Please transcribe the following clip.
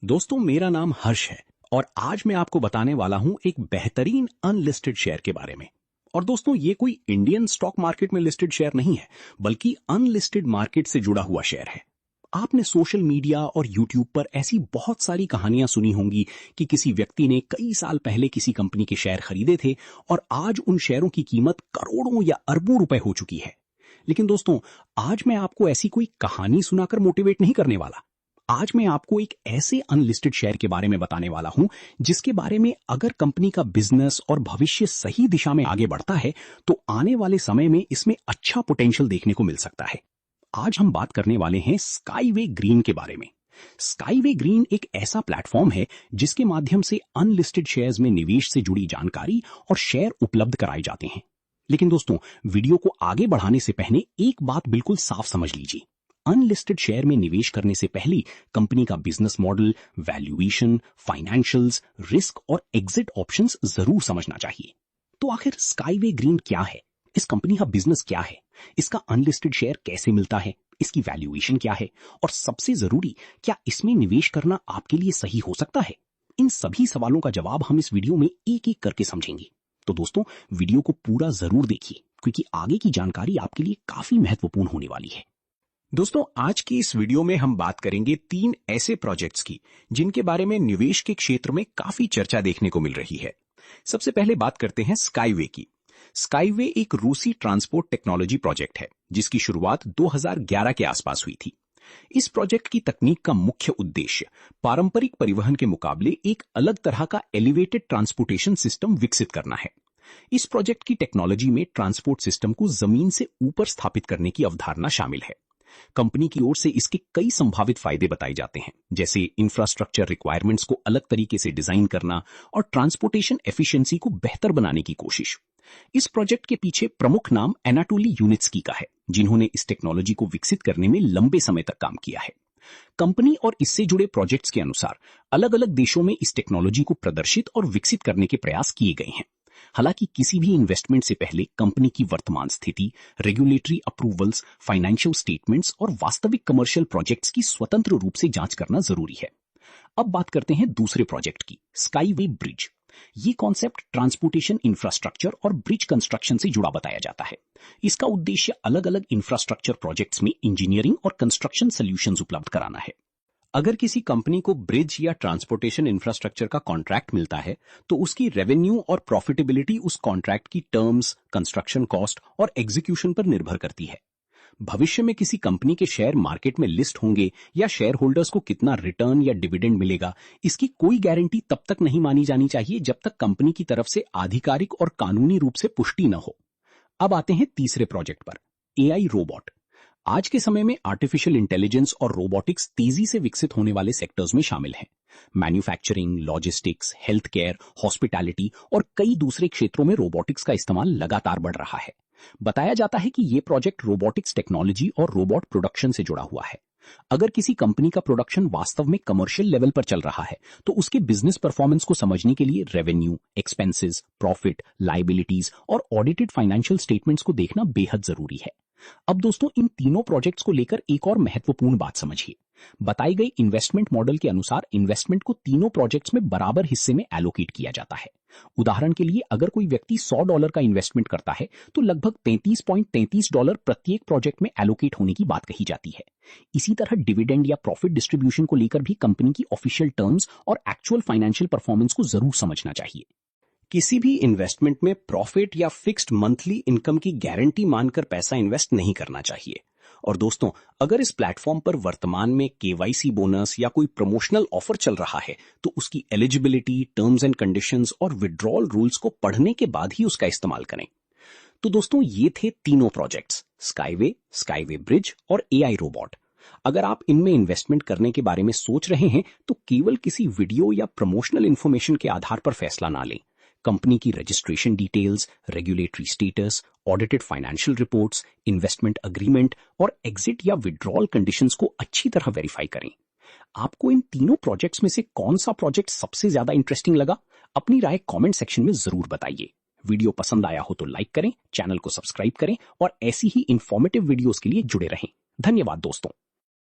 दोस्तों, मेरा नाम हर्ष है और आज मैं आपको बताने वाला हूं एक बेहतरीन अनलिस्टेड शेयर के बारे में। और दोस्तों, ये कोई इंडियन स्टॉक मार्केट में लिस्टेड शेयर नहीं है, बल्कि अनलिस्टेड मार्केट से जुड़ा हुआ शेयर है। आपने सोशल मीडिया और यूट्यूब पर ऐसी बहुत सारी कहानियां सुनी होंगी कि किसी व्यक्ति ने कई साल पहले किसी कंपनी के शेयर खरीदे थे और आज उन शेयरों की कीमत करोड़ों या अरबों रुपए हो चुकी है। लेकिन दोस्तों, आज मैं आपको ऐसी कोई कहानी सुनाकर मोटिवेट नहीं करने वाला। आज मैं आपको एक ऐसे अनलिस्टेड शेयर के बारे में बताने वाला हूं जिसके बारे में अगर कंपनी का बिजनेस और भविष्य सही दिशा में आगे बढ़ता है तो आने वाले समय में इसमें अच्छा पोटेंशियल देखने को मिल सकता है। आज हम बात करने वाले हैं स्काईवे ग्रीन के बारे में। स्काईवे ग्रीन एक ऐसा प्लेटफॉर्म है जिसके माध्यम से अनलिस्टेड शेयर्स में निवेश से जुड़ी जानकारी और शेयर उपलब्ध कराए जाते हैं। लेकिन दोस्तों, वीडियो को आगे बढ़ाने से पहले एक बात बिल्कुल साफ समझ लीजिए। अनलिस्टेड शेयर में निवेश करने से पहले कंपनी का business model, valuation, financials, risk और एग्जिट ऑप्शंस जरूर समझना चाहिए। तो आखिर स्काईवे ग्रीन क्या है? इस कंपनी का बिजनेस क्या है? इसका अनलिस्टेड शेयर कैसे मिलता है? इसकी वैल्यूएशन क्या है? और सबसे जरूरी, क्या इसमें निवेश करना आपके लिए सही हो सकता है? इन सभी सवालों का जवाब हम इस वीडियो में एक एक करके समझेंगे। तो दोस्तों, वीडियो को पूरा जरूर देखिए क्योंकि आगे की जानकारी आपके लिए काफी महत्वपूर्ण होने वाली है। दोस्तों, आज की इस वीडियो में हम बात करेंगे 3 ऐसे प्रोजेक्ट्स की जिनके बारे में निवेश के क्षेत्र में काफी चर्चा देखने को मिल रही है। सबसे पहले बात करते हैं स्काईवे की। स्काईवे एक रूसी ट्रांसपोर्ट टेक्नोलॉजी प्रोजेक्ट है जिसकी शुरुआत 2011 के आसपास हुई थी। इस प्रोजेक्ट की तकनीक का मुख्य उद्देश्य पारंपरिक परिवहन के मुकाबले एक अलग तरह का एलिवेटेड ट्रांसपोर्टेशन सिस्टम विकसित करना है। इस प्रोजेक्ट की टेक्नोलॉजी में ट्रांसपोर्ट सिस्टम को जमीन से ऊपर स्थापित करने की अवधारणा शामिल है। कंपनी की ओर से इसके कई संभावित फायदे बताए जाते हैं, जैसे इंफ्रास्ट्रक्चर रिक्वायरमेंट्स को अलग तरीके से डिजाइन करना और ट्रांसपोर्टेशन एफिशिएंसी को बेहतर बनाने की कोशिश। इस प्रोजेक्ट के पीछे प्रमुख नाम एनाटोली यूनिट्स्की का है, जिन्होंने इस टेक्नोलॉजी को विकसित करने में लंबे समय तक काम किया है। कंपनी और इससे जुड़े प्रोजेक्ट्स के अनुसार अलग अलग देशों में इस टेक्नोलॉजी को प्रदर्शित और विकसित करने के प्रयास किए गए हैं। हालांकि किसी भी इन्वेस्टमेंट से पहले कंपनी की वर्तमान स्थिति, रेगुलेटरी अप्रूवल्स, फाइनेंशियल स्टेटमेंट्स और वास्तविक कमर्शियल प्रोजेक्ट्स की स्वतंत्र रूप से जांच करना जरूरी है। अब बात करते हैं दूसरे प्रोजेक्ट की, स्काईवे ब्रिज। ये कॉन्सेप्ट ट्रांसपोर्टेशन इंफ्रास्ट्रक्चर और ब्रिज कंस्ट्रक्शन से जुड़ा बताया जाता है। इसका उद्देश्य अलग अलग इंफ्रास्ट्रक्चर प्रोजेक्ट्स में इंजीनियरिंग और कंस्ट्रक्शन सॉल्यूशंस उपलब्ध कराना है। अगर किसी कंपनी को ब्रिज या ट्रांसपोर्टेशन इंफ्रास्ट्रक्चर का कॉन्ट्रैक्ट मिलता है तो उसकी रेवेन्यू और प्रॉफिटेबिलिटी उस कॉन्ट्रैक्ट की टर्म्स, कंस्ट्रक्शन कॉस्ट और एग्जीक्यूशन पर निर्भर करती है। भविष्य में किसी कंपनी के शेयर मार्केट में लिस्ट होंगे या शेयर होल्डर्स को कितना रिटर्न या डिविडेंड मिलेगा, इसकी कोई गारंटी तब तक नहीं मानी जानी चाहिए जब तक कंपनी की तरफ से आधिकारिक और कानूनी रूप से पुष्टि न हो। अब आते हैं तीसरे प्रोजेक्ट पर, एआई रोबोट। आज के समय में आर्टिफिशियल इंटेलिजेंस और रोबोटिक्स तेजी से विकसित होने वाले सेक्टर्स में शामिल हैं। Manufacturing, logistics, health care, hospitality और कई दूसरे क्षेत्रों में रोबोटिक्स का इस्तेमाल लगातार बढ़ रहा है। बताया जाता है कि ये प्रोजेक्ट रोबोटिक्स टेक्नोलॉजी और रोबोट प्रोडक्शन से जुड़ा हुआ है। अगर किसी कंपनी का प्रोडक्शन वास्तव में कमर्शियल लेवल पर चल रहा है तो उसके बिजनेस परफॉर्मेंस को समझने के लिए रेवेन्यू, एक्सपेंसेस, प्रॉफिट, लायबिलिटीज और ऑडिटेड फाइनेंशियल स्टेटमेंट्स को देखना बेहद जरूरी है। अब दोस्तों, इन तीनों प्रोजेक्ट्स को लेकर एक और महत्वपूर्ण बात समझिए। बताई गई इन्वेस्टमेंट मॉडल के अनुसार इन्वेस्टमेंट को तीनों प्रोजेक्ट्स में बराबर हिस्से में एलोकेट किया जाता है। उदाहरण के लिए, अगर कोई व्यक्ति $100 का इन्वेस्टमेंट करता है तो लगभग $33.33 प्रत्येक प्रोजेक्ट में एलोकेट होने की बात कही जाती है। इसी तरह डिविडेंड या प्रॉफिट डिस्ट्रीब्यूशन को लेकर भी कंपनी की ऑफिशियल टर्म्स और एक्चुअल फाइनेंशियल परफॉर्मेंस को जरूर समझना चाहिए। किसी भी इन्वेस्टमेंट में प्रॉफिट या फिक्स्ड मंथली इनकम की गारंटी मानकर पैसा इन्वेस्ट नहीं करना चाहिए। और दोस्तों, अगर इस प्लेटफॉर्म पर वर्तमान में केवाईसी बोनस या कोई प्रमोशनल ऑफर चल रहा है तो उसकी एलिजिबिलिटी, टर्म्स एंड कंडीशंस और विड्रॉल रूल्स को पढ़ने के बाद ही उसका इस्तेमाल करें। तो दोस्तों, ये थे तीनों प्रोजेक्ट्स, स्काईवे, स्काईवे ब्रिज और एआई रोबोट। अगर आप इनमें इन्वेस्टमेंट करने के बारे में सोच रहे हैं तो केवल किसी वीडियो या प्रमोशनल इन्फॉर्मेशन के आधार पर फैसला ना लें। कंपनी की registration details, regulatory status, audited financial reports, investment agreement और एग्जिट या विड्रॉल कंडीशंस को अच्छी तरह वेरीफाई करें। आपको इन तीनों प्रोजेक्ट्स में से कौन सा प्रोजेक्ट सबसे ज्यादा इंटरेस्टिंग लगा? अपनी राय कमेंट सेक्शन में जरूर बताइए। वीडियो पसंद आया हो तो लाइक करें, चैनल को सब्सक्राइब करें और ऐसी ही इंफॉर्मेटिव वीडियोस के लिए जुड़े रहें। धन्यवाद दोस्तों।